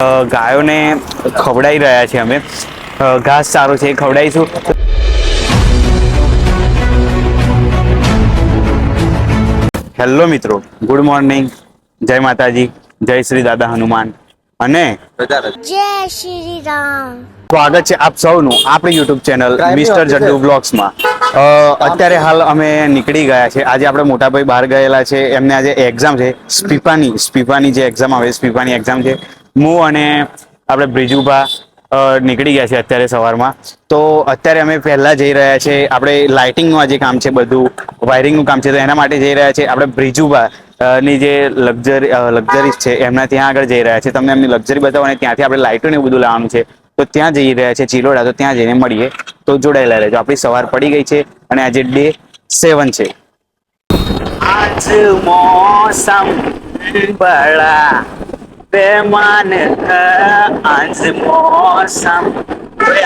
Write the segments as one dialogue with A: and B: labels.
A: ગાયોને ખવડાવી રહ્યા છીએ અમે. ઘાસ સારો છે એ ખવડાવીશું. હેલો મિત્રો, ગુડ મોર્નિંગ, જય માતાજી, જય શ્રી દાદા હનુમાન અને
B: જય શ્રી રામ.
A: સ્વાગત છે આપ સૌનું આપણી યુટ્યુબ ચેનલ મિસ્ટર જડ્ડુ બ્લોગ્સમાં. અત્યારે હાલ અમે નીકળી ગયા છે. આજે આપણે મોટાભાઈ બહાર ગયેલા છે, એમને આજે એક્ઝામ છે, સ્પીપાની જે એક્ઝામ આવે સ્પીપાની એક્ઝામ છે. હું અને આપણે બ્રિજુભા નીકળી ગયા છે અત્યારે સવારમાં. તો અત્યારે અમે પહેલા જઈ રહ્યા છે, આપણે લાઇટિંગનું આજે કામ છે, બધું વાયરિંગનું કામ છે, તો એના માટે જઈ રહ્યા છે આપણે બ્રિજુભા ની જે લક્ઝરીઝ છે એમના ત્યાં આગળ જઈ રહ્યા છે. તમને એમની લક્ઝરી બતાવો અને ત્યાંથી આપણે લાઇટો ને એવું બધું લાવવાનું છે, તો ત્યાં જઈ રહ્યા છે ચિલોડા. તો ત્યાં જઈને મળીએ, તો જોડાયેલા રહેજો. આપણી સવાર પડી ગઈ છે અને આજે ડે 7 છે. આજ મોસમ બડા બેમાન આજ મોસમ.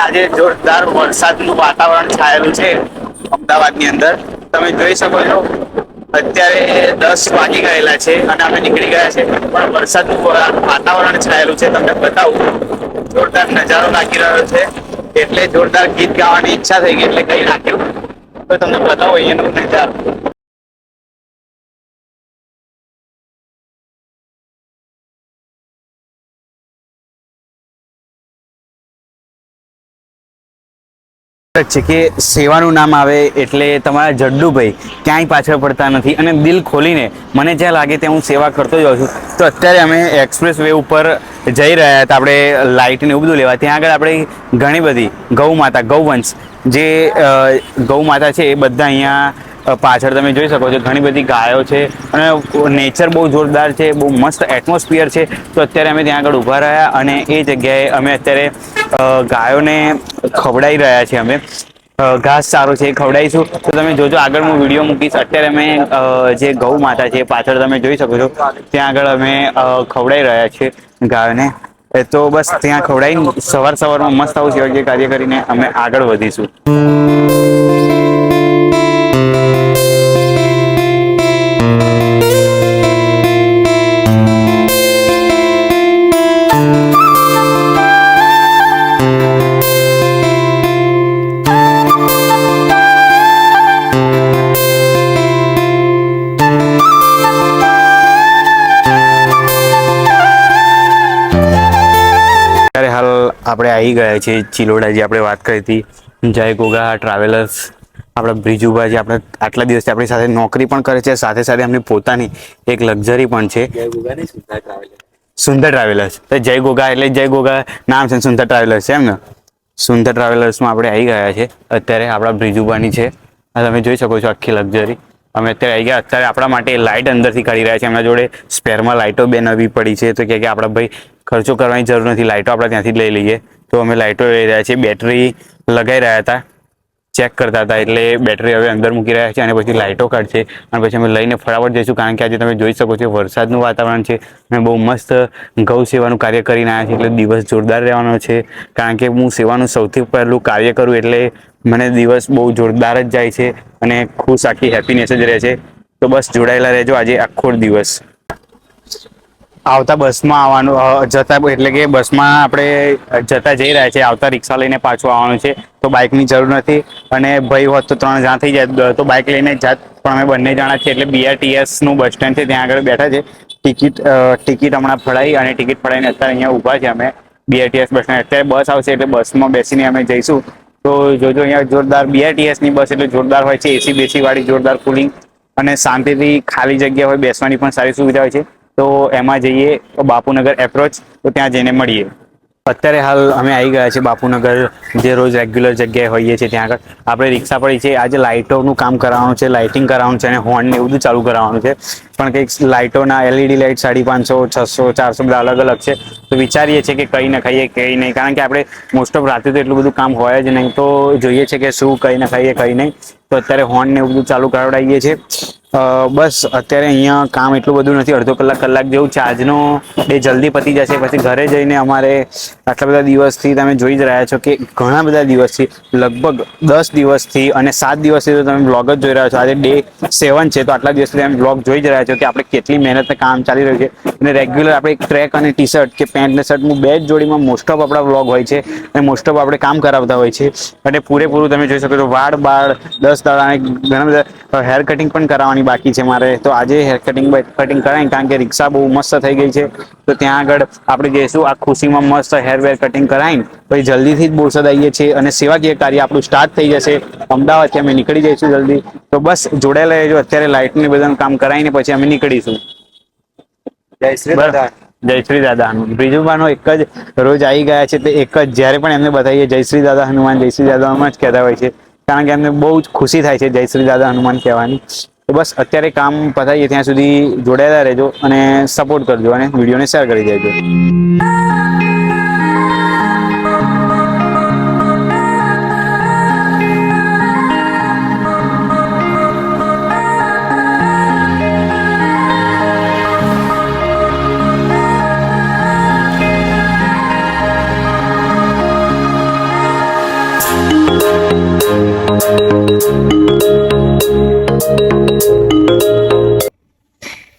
A: આજે જોરદાર વરસાદનું વાતાવરણ છાયેલું છે અમદાવાદની અંદર. તમે જોઈ શકો છો અત્યારે 10 વાગી ગયેલા છે અને અમે નીકળી ગયા છે, પણ વરસાદનું વાતાવરણ છાયેલું છે. તમને બતાવું, જોરદાર નજારો લાગી રહ્યો છે, એટલે જોરદાર ગીત ગાવાની ઈચ્છા થઈ ગઈ એટલે કઈ નાખ્યું. તો તમને બતાવો અહીંયાનો નજારો. છે કે સેવાનું નામ આવે એટલે તમારા જડ્ડુભાઈ ક્યાંય પાછળ પડતા નથી અને દિલ ખોલીને મને જ્યાં લાગે ત્યાં હું સેવા કરતો જ હોઉં છું. તો અત્યારે અમે એક્સપ્રેસ વે ઉપર જઈ રહ્યા હતા આપણે લાઇટ ને એવું બધું લેવા. ત્યાં આગળ આપણે ઘણી બધી ગૌવંશ જે ગૌમાતા છે એ બધા અહીંયા પાછળ તમે જોઈ શકો છો. ઘણી બધી ગાયો છે અને નેચર બહુ જોરદાર છે, બહુ મસ્ત એટમોસ્ફિયર છે. તો અત્યારે અમે ત્યાં આગળ ઊભા રહ્યા અને એ જગ્યાએ અમે અત્યારે ગાયોને ખવડાવી રહ્યા છીએ. અમે ઘાસ સારો છે એ ખવડાવીશું. તો તમે જોજો, આગળ હું વિડીયો મૂકીશ. અત્યારે અમે જે ગૌ માતા છે પાછળ તમે જોઈ શકો છો, ત્યાં આગળ અમે ખવડાવી રહ્યા છીએ ગાયોને. તો બસ ત્યાં ખવડાવીને સવારમાં મસ્ત આવું સેવાકીય કાર્ય કરીને અમે આગળ વધીશું. આપણે આવી ગયા છે ચિલોડા, જે આપણે વાત કરી હતી, જય ગોગા ટ્રાવેલર્સ. આપણા બ્રિજુભા જે આપણે આટલા દિવસથી આપણી સાથે નોકરી પણ કરે છે, સાથે સાથે એમની પોતાની એક લક્ઝરી પણ છે, સુંદર ટ્રાવેલર્સ. તો જય ગોગા એટલે જય ગોગા નામ છે, સુંદર ટ્રાવેલર્સ છે એમ ને. સુંદર ટ્રાવેલર્સમાં આપણે આવી ગયા છે અત્યારે. આપણા બ્રિજુભાની છે, તમે જોઈ શકો છો આખી લક્ઝરી. અમે અત્યારે આવી ગયા. અત્યારે આપણા માટે લાઇટ અંદરથી કાઢી રહ્યા છે. એમના જોડે સ્પેરમાં લાઇટો બે નવી પડી છે, તો કે આપણા ભાઈ ખર્ચો કરવાની જરૂર નથી, લાઇટો આપણે ત્યાંથી લઈ લઈએ. તો અમે લાઇટો લઈ રહ્યા છીએ. બેટરી લગાવી રહ્યા હતા, ચેક કરતા હતા, એટલે બેટરી હવે અંદર મૂકી રહ્યા છે અને પછી લાઇટો કાઢશે અને પછી અમે લઈને ફટાફટ જઈશું. કારણ કે આજે તમે જોઈ શકો છો વરસાદનું વાતાવરણ છે અને બહુ મસ્ત ગૌ સેવાનું કાર્ય કરીને આવ્યા છે, એટલે દિવસ જોરદાર રહેવાનો છે. કારણ કે હું સેવાનું સૌથી પહેલું કાર્ય કરું એટલે મને દિવસ બહુ જોરદાર જ જાય છે અને ખુશ આખી હેપીનેસ જ રહે છે. તો બસ જોડાયેલા રહેજો આજે આખો દિવસ. આવતા બસમાં આવવાનું, જતા એટલે કે બસમાં આપણે જતા જઈ રહ્યા છીએ, આવતા રિક્ષા લઈને પાછું આવવાનું છે. તો બાઇકની જરૂર નથી અને ભાઈ હોત તો 3 જણા થઈ જાય તો બાઇક લઈને જાત, પણ અમે બંને જણા છીએ. એટલે BRTS નું બસ સ્ટેન્ડ છે, ત્યાં આગળ બેઠા છે. ટિકિટ હમણાં ફડાઈ અને ટિકિટ ફડાઈને અત્યારે અહીંયા ઊભા છે અમે BRTS બસ સ્ટેન્ડ. અત્યારે બસ આવશે એટલે બસમાં બેસીને અમે જઈશું. તો જોજો, અહીંયા જોરદાર BRTS ની બસ એટલે જોરદાર હોય છે, AC બેસી વાળી જોરદાર કુલિંગ અને શાંતિથી ખાલી જગ્યા હોય, બેસવાની પણ સારી સુવિધા હોય છે. તો એમાં જઈએ બાપુનગર એપ્રોચ, તો ત્યાં જઈને મળીએ. અત્યારે હાલ અમે આવી ગયા છે બાપુનગર, જે રોજ રેગ્યુલર જગ્યાએ હોઈએ છીએ ત્યાં આગળ. આપણે રિક્ષા પડી છે. આજે લાઇટોનું કામ કરાવવાનું છે, લાઇટિંગ કરાવવાનું છે અને હોર્ન ને એવું બધું ચાલુ કરાવવાનું છે. પણ કંઈક લાઇટોના LED લાઇટ 550, 600, 400 બધા અલગ અલગ છે. તો વિચારીએ છીએ કે કઈ નખાઈએ કઈ નહીં, કારણ કે આપણે મોસ્ટ ઓફ રાતે તો એટલું બધું કામ હોય જ નહીં. તો જોઈએ છે કે શું કઈ નખાઈએ કઈ નહીં. તો અત્યારે હોર્ન ને એવું બધું ચાલુ કરાવડાવીએ છીએ. બસ અત્યારે અહીંયા કામ એટલું બધું નથી, અડધો કલાક જેવું છે. આજનો ડે જલ્દી પતી જશે. પછી ઘરે જઈને અમારે આટલા બધા દિવસથી તમે જોઈ જ રહ્યા છો કે ઘણા બધા દિવસથી, લગભગ 10 દિવસથી અને 7 દિવસથી તો તમે બ્લોગ જ જોઈ રહ્યા છો. આજે ડે 7 છે, તો આટલા દિવસથી તમે બ્લોગ જોઈ જ રહ્યા છો કે આપણે કેટલી મહેનત કામ ચાલી રહ્યું છે. અને રેગ્યુલર આપણે એક ટ્રેક અને ટી શર્ટ કે પેન્ટ ને શર્ટ, બે જ જોડીમાં મોસ્ટ ઓફ આપણા બ્લોગ હોય છે અને મોસ્ટ ઓફ આપણે કામ કરાવતા હોય છે. અને પૂરેપૂરું તમે જોઈ શકો છો વાળ 10 દાડા અને ઘણા બધા હેર કટિંગ પણ કરાવવાની બાકી છે મારે. તો આજે હેર કટિંગ કરાય, કારણ કે રિક્ષા બહુ મસ્ત થઈ ગઈ છે. તો ત્યાં આગળ આપણે જઈશું, આ ખુશીમાં મસ્ત હેર કટિંગ કરાવીને પછી જલ્દીથી જ બોરસદ આવીએ છીએ અને સેવાકીય કાર્ય આપણું સ્ટાર્ટ થઈ જશે. અમદાવાદથી અમે નીકળી જઈશું જલ્દી. તો બસ જોડાયેલા રહેજો. અત્યારે લાઇટનું બધાનું કામ કરાવીને પછી અમે નીકળીશું.
C: જય શ્રી દાદા.
A: જય શ્રી દાદા. બ્રિજુબાનો એક જ રોજ આવી ગયા છે. તે એક જ જ્યારે પણ એમને બતાવીએ જય શ્રી દાદા હનુમાન, જય શ્રી દાદા હનુમાન જ કહેતા હોય છે. કારણ કે એમને બહુ જ ખુશી થાય છે જય શ્રી દાદા હનુમાન કહેવાની. તો બસ અત્યારે કામ પતાવીએ ત્યાં સુધી જોડાયેલા રહેજો અને સપોર્ટ કરજો અને વિડીયોને શેર કરી દેજો.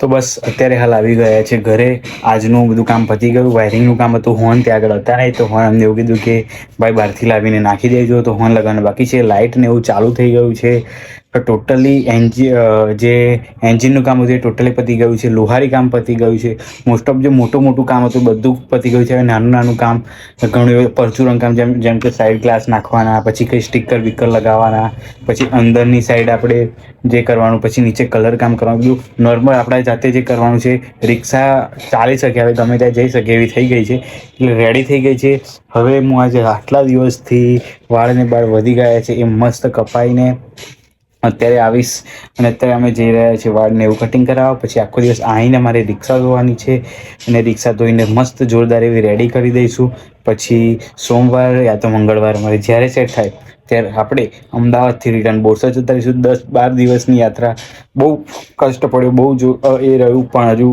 A: તો બસ અત્યારે હાલ આવી ગયા છે ઘરે. આજનું બધું કામ પતી ગયું. વાયરિંગનું કામ હતું. હોર્ન ત્યાં આગળ હતા નહીં, તો હોર્ન અમને એવું કીધું કે ભાઈ બહારથી લાવીને નાખી દેજો. તો હોર્ન લગાવવાનું બાકી છે. લાઇટ ને એવું ચાલુ થઈ ગયું છે. ટોટલી જે એન્જિનનું કામ હતું એ ટોટલી પતી ગયું છે. લુહારી કામ પતી ગયું છે. મોસ્ટ ઓફ જે મોટું કામ હતું બધું પતી ગયું છે. નાનું કામ ઘણું એવું પરચુરણ કામ, જેમ કે સાઈડ ગ્લાસ નાખવાના, પછી કંઈ સ્ટીકર બીકર લગાવવાના, પછી અંદરની સાઈડ આપણે જે કરવાનું, પછી નીચે કલર કામ કરવાનું, બધું નોર્મલ આપણે જાતે જે કરવાનું છે. રિક્ષા ચાલી શકે, હવે ગમે ત્યાં જઈ શકે એવી થઈ ગઈ છે, એટલે રેડી થઈ ગઈ છે. હવે હું આજે આટલા દિવસથી વાળને બાળ વધી ગયા છે એ મસ્ત કપાઈને અત્યારે આવીશ. અને અત્યારે અમે જઈ રહ્યા છીએ વાળને એવું કટિંગ કરાવવા. પછી આખો દિવસ આવીને મારે રિક્ષા ધોવાની છે અને રિક્ષા ધોઈને મસ્ત જોરદાર એવી રેડી કરી દઈશું. પછી સોમવાર યા તો મંગળવાર અમારે જ્યારે સેટ થાય ત્યારે આપણે અમદાવાદથી રિટર્ન બોરસદ જતા રહીશું. 10-12 દિવસની યાત્રા. બહુ કષ્ટ પડ્યો, બહુ એ રહ્યું, પણ હજુ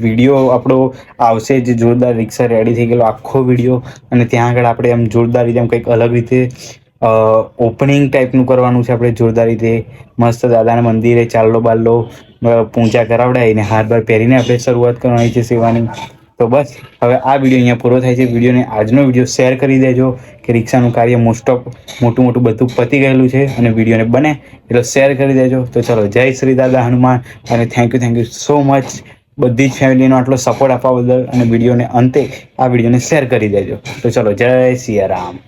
A: વિડીયો આપણો આવશે જે જોરદાર રિક્ષા રેડી થઈ ગયેલો આખો વિડીયો. અને ત્યાં આગળ આપણે એમ જોરદાર રીતે કંઈક અલગ રીતે ઓપનિંગ ટાઈપનું કરવાનું છે. આપણે જોરદાર રીતે મસ્ત દાદાના મંદિરે ચાલ્લો બાલ્લો પૂજા કરાવડાવીને હાર બાર પહેરીને આપણે શરૂઆત કરવાની છે સેવાની. તો બસ હવે આ વિડીયો અહીંયા પૂરો થાય છે. વિડીયોને આજનો વિડીયો શેર કરી દેજો કે રિક્ષાનું કાર્ય મોસ્ટ ઓફ મોટું બધું પતી ગયેલું છે અને વિડીયોને બને એટલો શેર કરી દેજો. તો ચલો, જય શ્રી દાદા હનુમાન અને થેન્ક યુ સો મચ બધી જ ફેમિલીનો આટલો સપોર્ટ આપવા બદલ. અને વિડીયોને અંતે આ વિડીયોને શેર કરી દેજો. તો ચલો, જય સિયારામ.